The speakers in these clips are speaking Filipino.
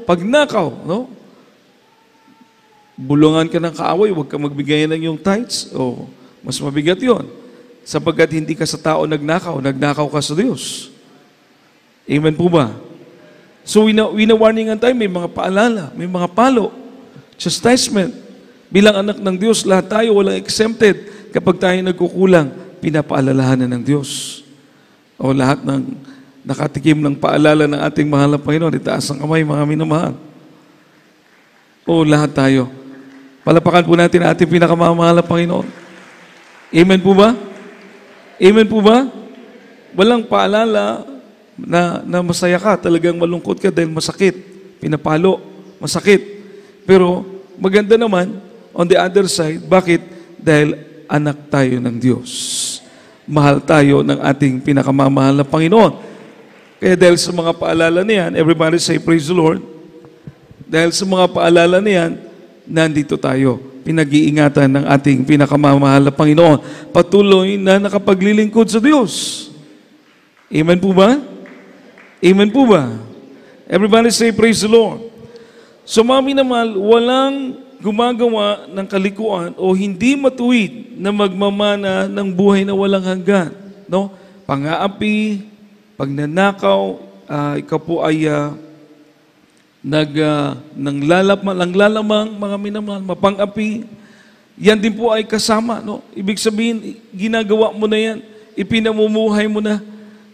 pagnakaw, no? Bulungan ka ng kaaway, huwag ka magbigay ng iyong tithes, o mas mabigat yon. Sapagkat hindi ka sa tao nagnakaw ka sa Diyos. Amen po ba? So, wina-warningan tayo, may mga paalala, may mga palo, chastisement. Bilang anak ng Diyos, lahat tayo walang exempted. Kapag tayo nagkukulang, pinapaalalahanan ng Diyos. O lahat ng nakatikim ng paalala ng ating mahal na Panginoon, itaas ang kamay, mga minamahal. O lahat tayo. Palapakan po natin ang ating pinakamamahal na Panginoon. Amen po ba? Amen po ba? Walang paalala na masaya ka, talagang malungkot ka dahil masakit. Pinapalo, masakit. Pero maganda naman, on the other side, bakit? Dahil anak tayo ng Diyos. Mahal tayo ng ating pinakamamahal na Panginoon. Kaya dahil sa mga paalala niyan, everybody say praise the Lord. Dahil sa mga paalala niyan, nandito tayo. Pinag-iingatan ng ating pinakamamahal na Panginoon. Patuloy na nakapaglilingkod sa Diyos. Amen po ba? Amen po ba? Everybody say praise the Lord. So mga minamahal, walang gumagawa ng kalikuan o hindi matuwid na magmamana ng buhay na walang hanggan. No? Pang-aapi, pagnanakaw, ikaw po ay nanglalamang, mga minamahal, mapang-api. Yan din po ay kasama. No? Ibig sabihin, ginagawa mo na yan, ipinamumuhay mo na.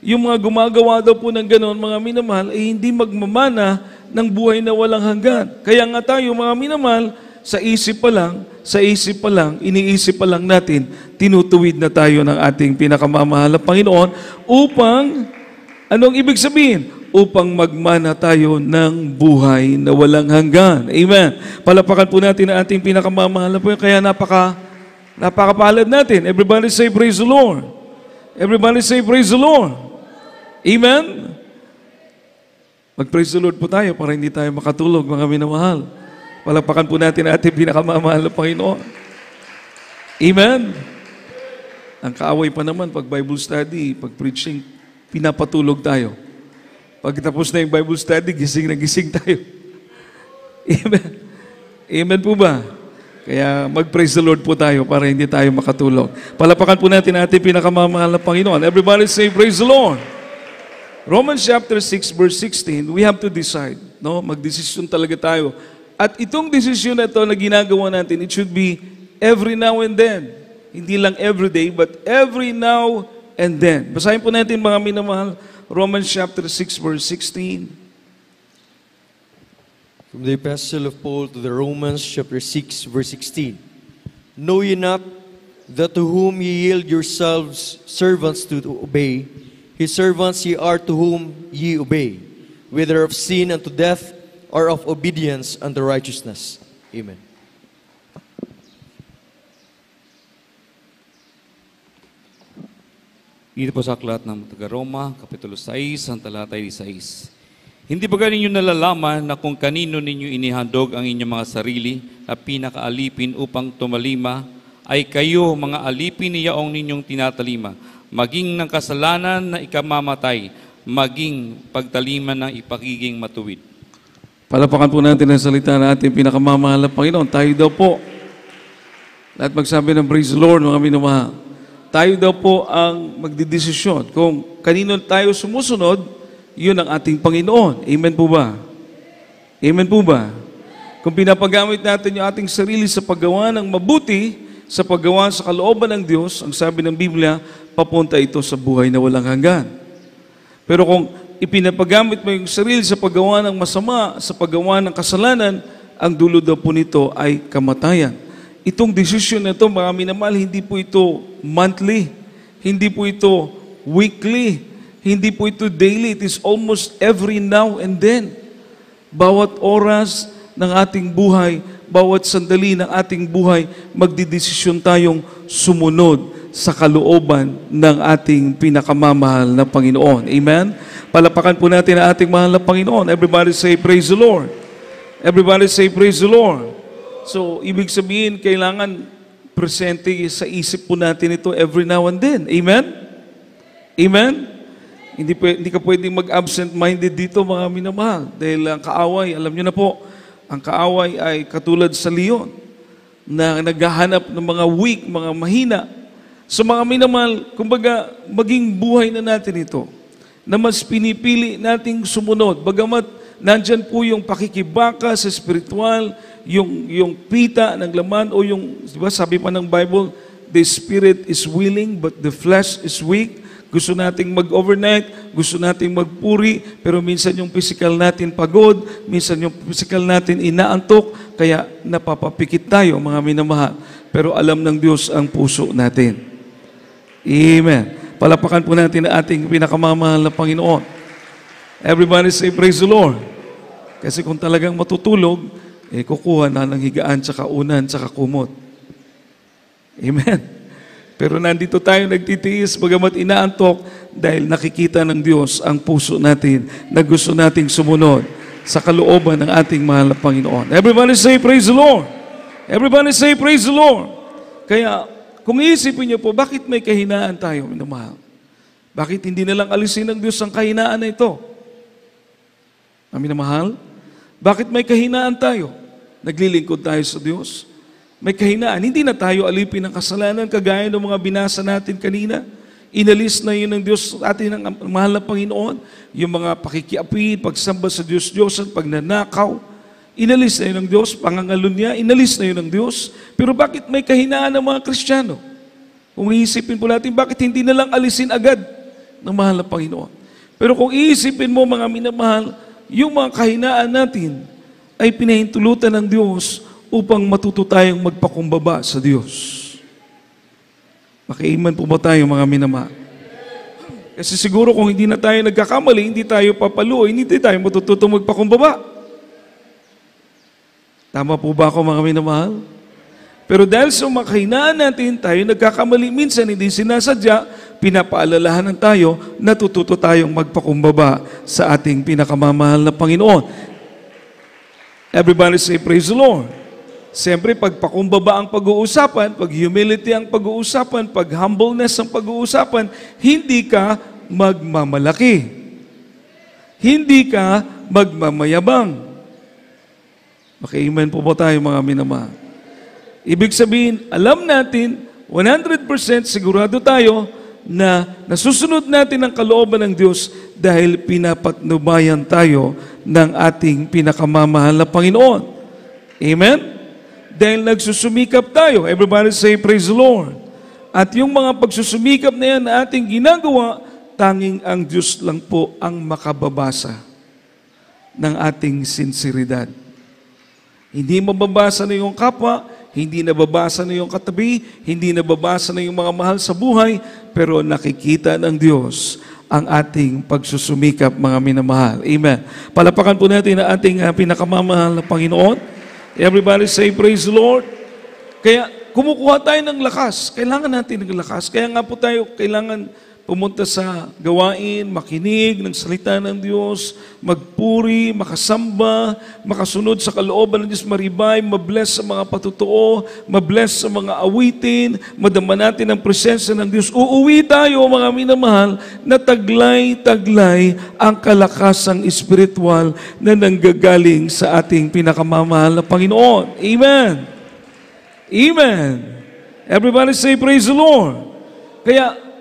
Yung mga gumagawa daw po ng ganon, mga minamahal, ay hindi magmamana ng buhay na walang hanggan. Kaya nga tayo, mga minamahal, sa isip pa lang, iniisip pa lang natin, tinutuwid na tayo ng ating pinakamamahal na Panginoon upang, anong ibig sabihin? Upang magmana tayo ng buhay na walang hanggan. Amen. Palapakan po natin ang ating pinakamamahal na Panginoon. Kaya napakapalad natin. Everybody say praise the Lord. Everybody say praise the Lord. Amen. Mag-praise the Lord po tayo para hindi tayo makatulog, mga minamahal. Palapakan po natin ang ating pinakamamahal na Panginoon. Amen. Ang kaaway pa naman, pag Bible study, pag preaching, pinapatulog tayo. Pagkatapos na yung Bible study, gising na gising tayo. Amen. Amen po ba? Kaya mag-praise the Lord po tayo para hindi tayo makatulog. Palapakan po natin ang ating pinakamamahal na Panginoon. Everybody say, praise the Lord. Romans chapter 6, verse 16, we have to decide. No? Magdesisyon talaga tayo. At itong desisyon na ito na ginagawa natin, it should be every now and then. Hindi lang every day, but every now and then. Basahin po natin, mga minamahal, Romans chapter 6, verse 16. From the Epistle of Paul to the Romans chapter 6, verse 16. Know ye not that to whom ye yield yourselves servants to obey, his servants ye are to whom ye obey, whether of sin unto death, or of obedience unto righteousness. Amen. Dito po sa aklat ng taga-Roma, Kapitulo 6, ang talata 16. Hindi ba ninyo nalalaman na kung kanino ninyo inihandog ang inyong mga sarili na pinakaalipin upang tumalima, ay kayo mga alipin ni yaong ninyong tinatalima, maging ng kasalanan na ikamamatay, maging pagtalima ng ipakiging matuwid. Palapakan po natin ang salita ng ating pinakamamahal na Panginoon. Tayo daw po, lahat magsabi ng praise the Lord, mga minamahal. Tayo daw po ang magdidesisyon. Kung kanino tayo sumusunod, yun ang ating Panginoon. Amen po ba? Amen po ba? Kung pinapagamit natin yung ating sarili sa paggawa ng mabuti, sa paggawa sa kalooban ng Diyos, ang sabi ng Biblia, papunta ito sa buhay na walang hanggan. Pero kung ipinapagamit mo yung sarili sa paggawa ng masama, sa paggawa ng kasalanan, ang dulo daw po nito ay kamatayan. Itong desisyon na ito, mga minamahal, hindi po ito monthly, hindi po ito weekly, hindi po ito daily. It is almost every now and then. Bawat oras ng ating buhay, bawat sandali ng ating buhay, magdidesisyon tayong sumunod sa kalooban ng ating pinakamamahal na Panginoon. Amen? Palapakan po natin ang ating mahal na Panginoon. Everybody say, praise the Lord. Everybody say, praise the Lord. So, ibig sabihin, kailangan presente sa isip po natin ito every now and then. Amen? Amen? Hindi ka pwedeng mag-absent-minded dito, mga minamahal. Dahil ang kaaway, alam nyo na po, ang kaaway ay katulad sa leon na naghahanap ng mga weak, mga mahina. So mga minamahal, kumbaga, maging buhay na natin ito na mas pinipili nating sumunod. Bagamat nandyan po yung pakikibaka sa spiritual, yung pita ng laman o yung, diba, sabi pa ng Bible, the spirit is willing but the flesh is weak. Gusto nating mag-overnight, gusto nating magpuri, pero minsan yung physical natin pagod, minsan yung physical natin inaantok, kaya napapapikit tayo, mga minamahal. Pero alam ng Diyos ang puso natin. Amen. Palapakan po natin ang ating pinakamamahal na Panginoon. Everybody say, praise the Lord. Kasi kung talagang matutulog, kukuha na ng higaan, tsaka unan, tsaka kumot. Amen. Pero nandito tayo nagtitiis, bagamat inaantok, dahil nakikita ng Diyos ang puso natin na gusto nating sumunod sa kalooban ng ating mahal na Panginoon. Everybody say, praise the Lord. Everybody say, praise the Lord. Kaya, kung iisipin niyo po, bakit may kahinaan tayo, minamahal? Bakit hindi na lang alisin ng Diyos ang kahinaan na ito? Minamahal? Bakit may kahinaan tayo? Naglilingkod tayo sa Diyos? May kahinaan. Hindi na tayo alipin ng kasalanan kagaya ng mga binasa natin kanina. Inalis na yun ng Diyos sa atin ng mahal na Panginoon. Yung mga pakikiapid, pagsamba sa Diyos-Diyosan, pagnanakaw. Inalis na yun ng Diyos. Pangangalun niya, inalis na yun ng Diyos. Pero bakit may kahinaan ng mga Kristiyano? Kung iisipin po natin, bakit hindi na lang alisin agad ng mahal na Panginoon? Pero kung iisipin mo, mga minamahal, yung mga kahinaan natin ay pinahintulutan ng Diyos upang matuto tayong magpakumbaba sa Diyos. Makiiman po ba tayo, mga minamahal? Kasi siguro kung hindi na tayo nagkakamali, hindi tayo papaluin, hindi tayo matututo magpakumbaba. Tama po ba ako, mga minamahal? Pero dahil sa mga kahinaan natin, tayo nagkakamali minsan, hindi sinasadya, pinapaalalahanan tayo, natututo tayong magpakumbaba sa ating pinakamamahal na Panginoon. Everybody say, praise the Lord. Siyempre, pag pakumbaba ang pag-uusapan, pag humility ang pag-uusapan, pag humbleness ang pag-uusapan, hindi ka magmamalaki. Hindi ka magmamayabang. Makiiman po ba tayo, mga minamahal? Ibig sabihin, alam natin, 100% sigurado tayo na nasusunod natin ang kalooban ng Diyos dahil pinapatnubayan tayo ng ating pinakamamahal na Panginoon. Amen? Dahil nagsusumikap tayo. Everybody say, praise the Lord. At yung mga pagsusumikap na yan na ating ginagawa, tanging ang Diyos lang po ang makababasa ng ating sinseridad. Hindi mababasa na yung kapwa, hindi nababasa na yung katabi, hindi nababasa na yung mga mahal sa buhay, pero nakikita ng Diyos ang ating pagsusumikap, mga minamahal. Amen. Palapakan po natin ang ating pinakamamahal na Panginoon. Everybody say, praise the Lord. Kaya kumukuha tayo ng lakas. Kailangan natin ng lakas. Kaya nga po tayo kailangan pumunta sa gawain, makinig ng salita ng Diyos, magpuri, makasamba, makasunod sa kalooban ng Diyos, maribay, mabless sa mga patutuo, mabless sa mga awitin, madama natin ang presensya ng Diyos. Uuwi tayo, mga minamahal, na taglay-taglay ang kalakasang espiritual na nanggagaling sa ating pinakamamahal na Panginoon. Amen. Amen. Everybody say, praise the Lord.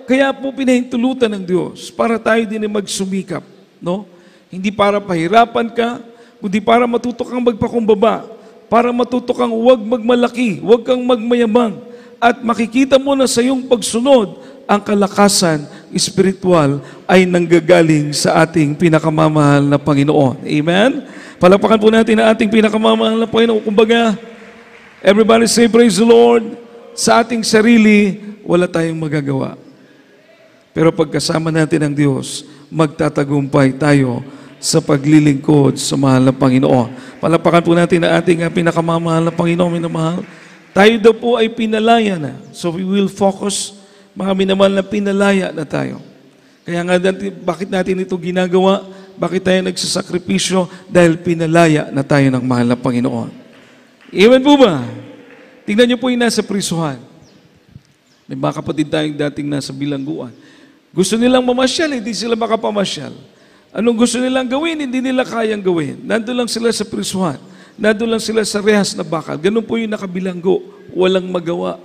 Kaya po pinahintulutan ng Diyos para tayo din ay magsumikap, no? Hindi para pahirapan ka, kundi para matuto kang magpakumbaba, para matuto kang huwag magmalaki, huwag kang magmayabang, at makikita mo na sa iyong pagsunod, ang kalakasan espiritual ay nanggagaling sa ating pinakamamahal na Panginoon. Amen? Palapakan po natin ang ating pinakamamahal na Panginoon. Kumbaga, everybody say, praise the Lord. Sa ating sarili, wala tayong magagawa. Pero pagkasama natin ang Diyos, magtatagumpay tayo sa paglilingkod sa mahal na Panginoon. Palapakan po natin ang ating pinakamamahal na Panginoon, minamahal. Tayo daw po ay pinalaya na. So we will focus, mga minamahal, na pinalaya na tayo. Kaya nga, bakit natin ito ginagawa? Bakit tayo nagsasakripisyo? Dahil pinalaya na tayo ng mahal na Panginoon. Amen po ba? Tingnan niyo po yung nasa prisuhan. May mga kapatid tayong dating nasa bilangguan. Gusto nilang mamasyal, hindi sila makapamasyal. Anong gusto nilang gawin, hindi nila kayang gawin. Nandun lang sila sa prisuhan. Nandun lang sila sa rehas na bakal. Ganun po yung nakabilanggo. Walang magawa.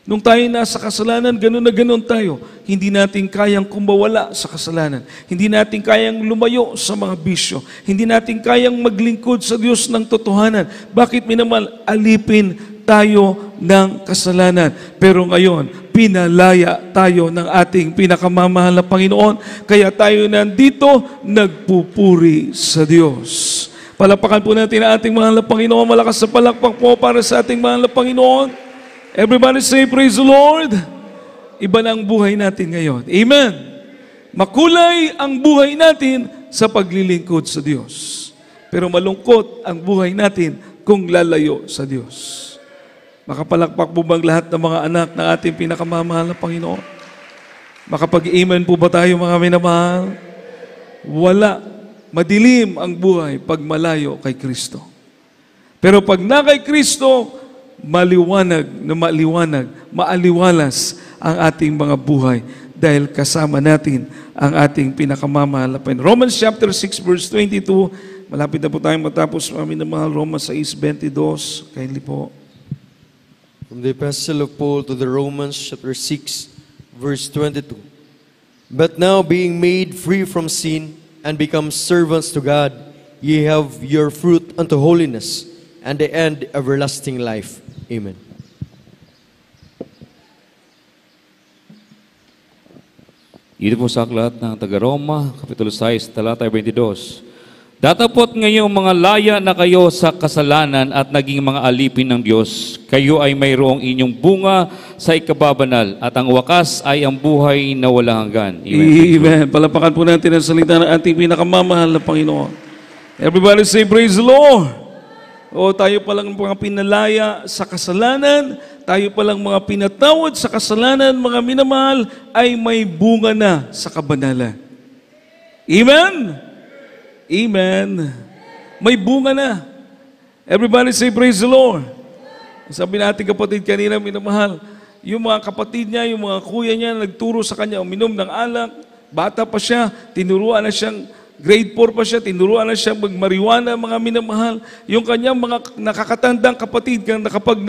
Nung tayo nasa kasalanan, ganun na ganun tayo. Hindi natin kayang kumawala sa kasalanan. Hindi natin kayang lumayo sa mga bisyo. Hindi natin kayang maglingkod sa Diyos ng totohanan. Bakit minamal? Alipin tayo ng kasalanan. Pero ngayon, pinalaya tayo ng ating pinakamamahal na Panginoon. Kaya tayo nandito, nagpupuri sa Diyos. Palapakan po natin ang ating mahal na Panginoon. Malakas sa palakpak po para sa ating mahal na Panginoon. Everybody say, praise the Lord. Iba na ang buhay natin ngayon. Amen. Makulay ang buhay natin sa paglilingkod sa Diyos. Pero malungkot ang buhay natin kung lalayo sa Diyos. Makapalakpak po bang lahat ng mga anak ng ating pinakamamahal na Panginoon? Makapag-amen po ba tayo, mga minamahal? Wala. Madilim ang buhay pag malayo kay Kristo. Pero pag na kay Kristo, maliwanag, maaliwalas ang ating mga buhay dahil kasama natin ang ating pinakamamahal na Panginoon. Romans chapter 6 verse 22. Malapit na po tayong matapos, mga minamahal. Romans 6:22. Kindly po. From the Epistle of Paul to the Romans, chapter 6, verse 22. But now, being made free from sin and become servants to God, ye have your fruit unto holiness, and the end everlasting life. Amen. Ito po sa aklat ng taga-Roma, Kapitulo 6, talata 22. Datapot ngayong mga laya na kayo sa kasalanan at naging mga alipin ng Diyos, kayo ay mayroong inyong bunga sa ikababanal at ang wakas ay ang buhay na walang hanggan. Amen. Amen. Palapakan po natin ang salita ng ating pinakamamahal na Panginoon. Everybody say, praise the Lord. O tayo palang mga pinalaya sa kasalanan, tayo palang mga pinatawad sa kasalanan, mga minamahal, ay may bunga na sa kabanalan. Amen? Amen. May bunga na. Everybody say, praise the Lord. Sabi natin kapatid kanina, minamahal, yung mga kapatid niya, yung mga kuya niya, nagturo sa kanya, uminom ng alak, bata pa siya, tinuruan na siyang, grade 4 pa siya, tinuruan na siyang magmariwana, mga minamahal. Yung kanyang mga nakakatandang kapatid, na kapag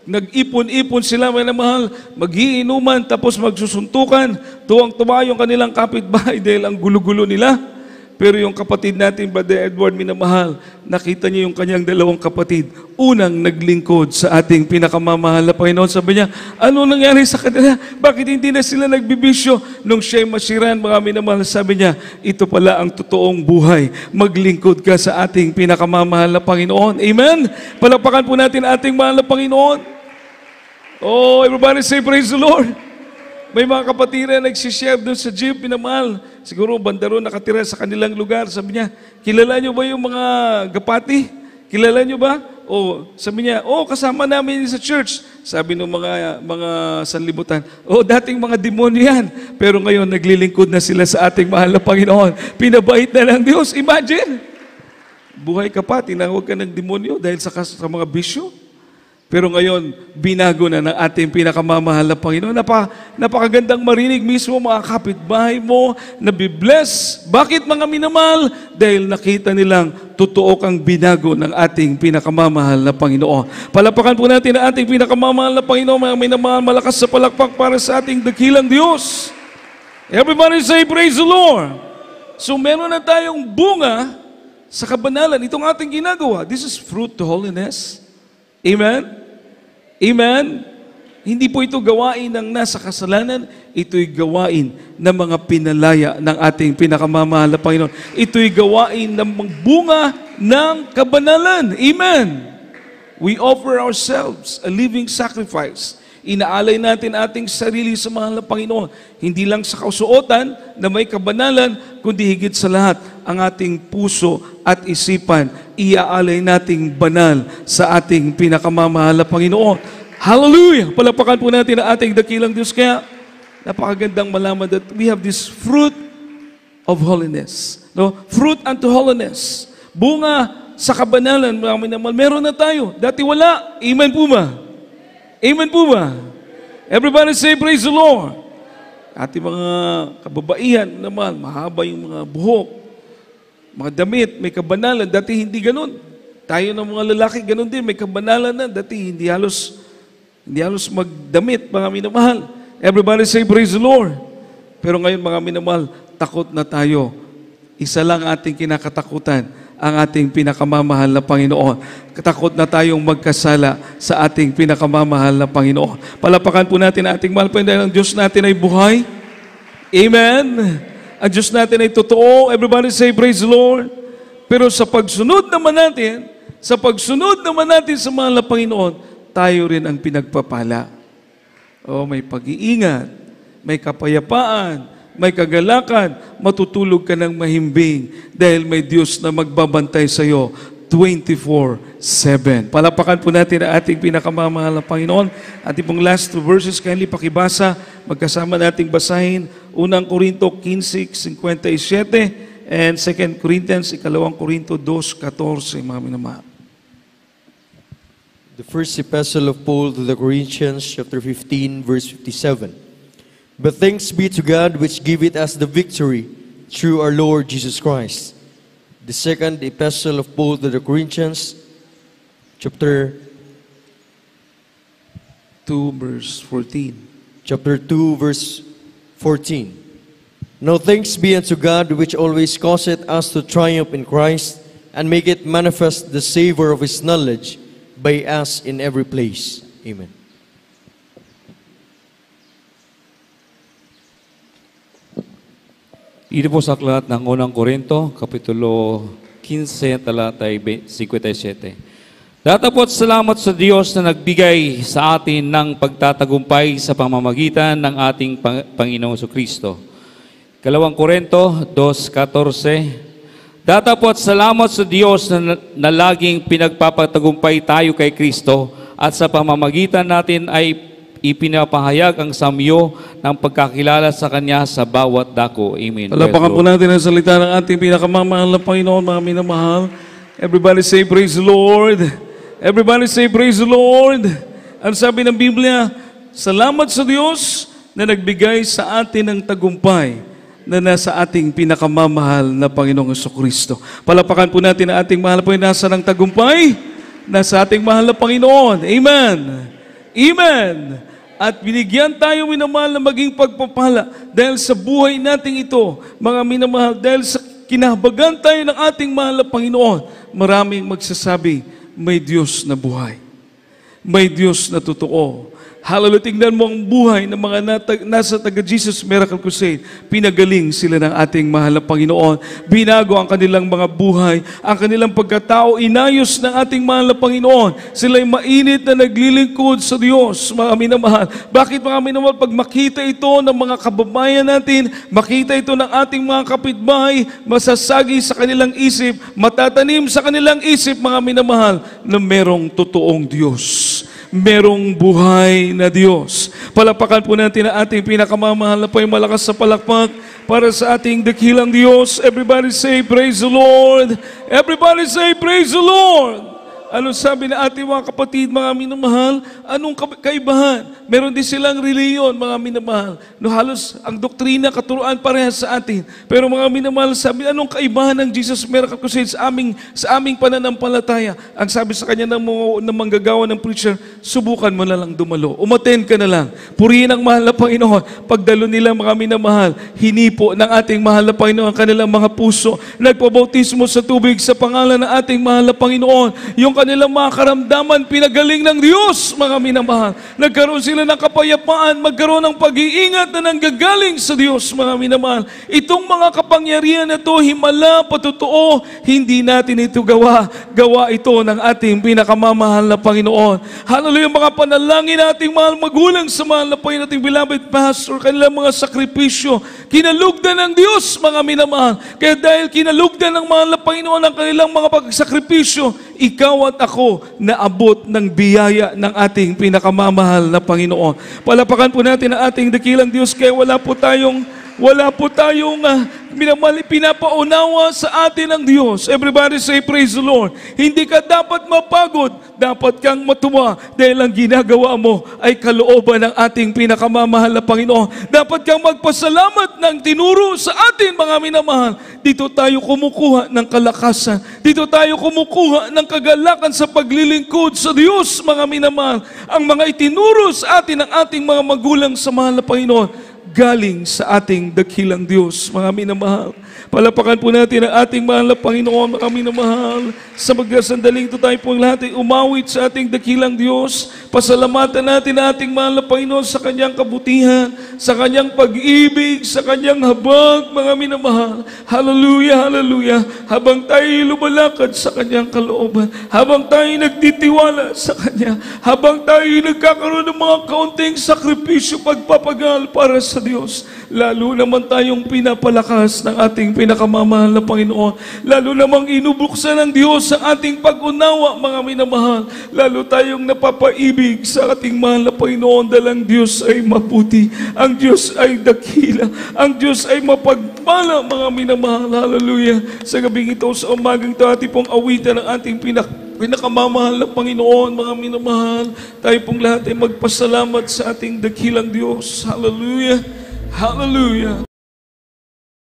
nag-ipon-ipon sila, minamahal, mag-iinuman, tapos magsusuntukan, tuwang-tuwa yung kanilang kapitbahay dahil ang gulo-gulo nila. Pero yung kapatid natin, Brother Edward, minamahal, nakita niya yung kanyang dalawang kapatid, unang naglingkod sa ating pinakamamahal na Panginoon. Sabi niya, ano nangyari sa kanila? Bakit hindi na sila nagbibisyo? Nung siya'y masiran, mga minamahal, sabi niya, ito pala ang totoong buhay. Maglingkod ka sa ating pinakamamahal na Panginoon. Amen? Palapakan po natin ating mahal na Panginoon. Oh, everybody say, praise the Lord. May mga kapatid na nagsishare doon sa jeep, minamahal. Siguro bandaro nakatira sa kanilang lugar. Sabi niya, kilala niyo ba yung mga gapati? Kilala niyo ba? O, sabi niya, kasama namin sa church. Sabi ng mga sanlibutan, dating mga demonyo yan. Pero ngayon, naglilingkod na sila sa ating mahal na Panginoon. Pinabait na ng Diyos. Imagine! Buhay ka pa, tinawag ka ng demonyo dahil sa mga bisyo. Pero ngayon, binago na ng ating pinakamamahal na Panginoon. Napakagandang marinig mismo mga kapitbahay mo, nabibless. Bakit mga minamahal? Dahil nakita nilang totoo kang binago ng ating pinakamamahal na Panginoon. Palapakan po natin ang ating pinakamamahal na Panginoon, mga minamahal, malakas sa palakpak para sa ating dakilang Diyos. Everybody say, praise the Lord. So meron na tayong bunga sa kabanalan. Itong ating ginagawa. This is fruit to holiness. Amen? Amen? Hindi po ito gawain ng nasa kasalanan, ito'y gawain ng mga pinalaya ng ating pinakamamahal na Panginoon. Ito'y gawain ng bunga ng kabanalan. Amen? We offer ourselves a living sacrifice. Inaalay natin ating sarili sa mahal na Panginoon. Hindi lang sa kasuotan na may kabanalan, kundi higit sa lahat ang ating puso at isipan. Iaalay nating banal sa ating pinakamamahal na Panginoon. Hallelujah! Palapakan po natin ang ating dakilang Diyos. Kaya napakagandang malaman that we have this fruit of holiness. No? Fruit unto holiness. Bunga sa kabanalan. Meron na tayo. Dati wala. Amen po ba? Amen po ba? Everybody say, praise the Lord. Ating mga kababaihan naman, mahaba yung mga buhok, mga damit, may kabanalan. Dati hindi ganun. Tayo ng mga lalaki, ganun din, may kabanalan na. Dati hindi halos magdamit, mga minamahal. Everybody say, praise the Lord. Pero ngayon, mga minamahal, takot na tayo. Isa lang ating kinakatakutan, ang ating pinakamamahal na Panginoon. Takot na tayong magkasala sa ating pinakamamahal na Panginoon. Palapakan po natin ang ating mahal dahil ang Diyos natin ay buhay. Amen. Ang Diyos natin ay totoo. Everybody say, praise the Lord. Pero sa pagsunod naman natin sa mahal na Panginoon, tayo rin ang pinagpapala. May pag-iingat, may kapayapaan, may kagalakan, matutulog ka ng mahimbing dahil may Diyos na magbabantay sa iyo 24/7. Palapakan po natin ang ating pinakamamahal na Panginoon. Ating pong last two verses, kindly pakibasa, magkasama nating basahin, 1 Corinto 15:57 and 2 Corinthians, 2 Corinto 2:14, mga minamahal. The first epistle of Paul to the Corinthians, chapter 15, verse 57. But thanks be to God which giveth us the victory through our Lord Jesus Christ. The second epistle of Paul to the Corinthians, chapter 2 verse 14. Chapter 2, verse 14. Now thanks be unto God which always causeth us to triumph in Christ, and make it manifest the savor of His knowledge by us in every place. Amen. Ito po sa aklat ng 1 Korinto, Kapitulo 15, talatay 57. Datapot salamat sa Diyos na nagbigay sa atin ng pagtatagumpay sa pamamagitan ng ating Panginoong Kristo. 2 Korinto 2:14. Datapot salamat sa Diyos na laging pinagpapatagumpay tayo kay Kristo at sa pamamagitan natin ay ipinapahayag ang samyo ng pagkakilala sa Kanya sa bawat dako. Amen. Palapakan po natin ang salita ng ating pinakamamahal na Panginoon, mga minamahal. Everybody say, praise the Lord. Everybody say, praise the Lord. Ang sabi ng Biblia, salamat sa Diyos na nagbigay sa atin ng tagumpay na nasa ating pinakamamahal na Panginoong Jesucristo. Palapakan po natin ang ating mahal po, nasa ng tagumpay, nasa ating mahal na Panginoon. Amen. Amen. At binigyan tayo, minamahal, na maging pagpapala dahil sa buhay nating ito, mga minamahal, dahil sa kinahabagan tayo ng ating mahal na Panginoon, maraming magsasabi, may Diyos na buhay. May Diyos na totoo. Hallelujah. Tingnan mo ang buhay ng mga nasa taga-Jesus Miracle Crusade. Pinagaling sila ng ating mahal na Panginoon. Binago ang kanilang mga buhay. Ang kanilang pagkatao, inayos ng ating mahal na Panginoon. Sila'y mainit na naglilingkod sa Diyos, mga minamahal. Bakit, mga minamahal? Pag makita ito ng mga kababayan natin, makita ito ng ating mga kapitbahay, masasagi sa kanilang isip, matatanim sa kanilang isip, mga minamahal, na merong totoong Diyos. Merong buhay na Diyos. Palapakan po natin ang ating pinakamamahal na malakas sa palakpak para sa ating dakilang Diyos. Everybody say, praise the Lord. Everybody say, praise the Lord. Ano sabi na ating mga kapatid, mga minamahal? Anong kaibahan? Meron din silang reliyon, mga minamahal. No, halos ang doktrina, katuruan parehas sa atin. Pero mga minamahal, sabi, anong kaibahan ng Jesus Miracle Crusade sa aming pananampalataya? Ang sabi sa kanya ng manggagawa ng preacher, subukan mo na lang dumalo. Umaten ka na lang. Purihin ang mahal na Panginoon. Pagdalo nila, mga minamahal, hinipo ng ating mahal na Panginoon ang kanilang mga puso. Nagpabautismo sa tubig sa pangalan ng ating mahal na Panginoon. Yung kanilang mga karamdaman, pinagaling ng Diyos, mga minamahal. Nagkaroon sila ng kapayapaan, magkaroon ng pag-iingat na nanggagaling sa Diyos, mga minamahal. Itong mga kapangyarihan na ito, himala, patotoo, hindi natin ito gawa. Gawa ito ng ating pinakamamahal na Panginoon. Hallelujah, mga panalangin nating mahal magulang sa mahal na Panginoon, ating beloved pastor, kanilang mga sakripisyo, kinalugdan ng Diyos, mga minamahal. Kaya dahil kinalugdan ng mahal na Panginoon ang kanilang mga pagsakripisyo, ikaw at ako naabot ng biyaya ng ating pinakamamahal na Panginoon. Palapakan po natin ang ating dakilang Diyos, kaya wala po tayong wala po tayong pinapaunawa sa atin ng Diyos. Everybody say, praise the Lord. Hindi ka dapat mapagod, dapat kang matuwa dahil ang ginagawa mo ay kalooban ng ating pinakamamahal na Panginoon. Dapat kang magpasalamat ng tinuro sa atin, mga minamahal. Dito tayo kumukuha ng kalakasan. Dito tayo kumukuha ng kagalakan sa paglilingkod sa Diyos, mga minamahal. Ang mga itinuro sa atin ng ating mga magulang sa mahal na Panginoon, galing sa ating dakilang Diyos, mga minamahal. Palapakan po natin ang ating mahal na Panginoon, mga minamahal. Sa magkasandaling ito tayo pong lahat ay umawit sa ating dakilang Diyos. Pasalamatan natin ang ating mahal na Panginoon sa Kanyang kabutihan, sa Kanyang pag-ibig, sa Kanyang habag, mga minamahal. Hallelujah, hallelujah. Habang tayo lumalakad sa Kanyang kalooban, habang tayo nagtitiwala sa Kanya, habang tayo nagkakaroon ng mga kaunting sakripisyo, pagpapagal para sa Diyos, lalo naman tayong pinapalakas ng ating pinakamamahal na Panginoon. Lalo namang inubuksan ng Diyos ang ating pag-unawa, mga minamahal. Lalo tayong napapaibig sa ating mahal na Panginoon dahil ang Diyos ay mabuti. Ang Diyos ay dakila. Ang Diyos ay mapagpala, mga minamahal. Hallelujah. Sa gabing ito, sa umagang ito, ating pong awitan ng ating pinakamamahal na Panginoon, mga minamahal. Tayo pong lahat ay magpasalamat sa ating dakilang Diyos. Hallelujah. Hallelujah.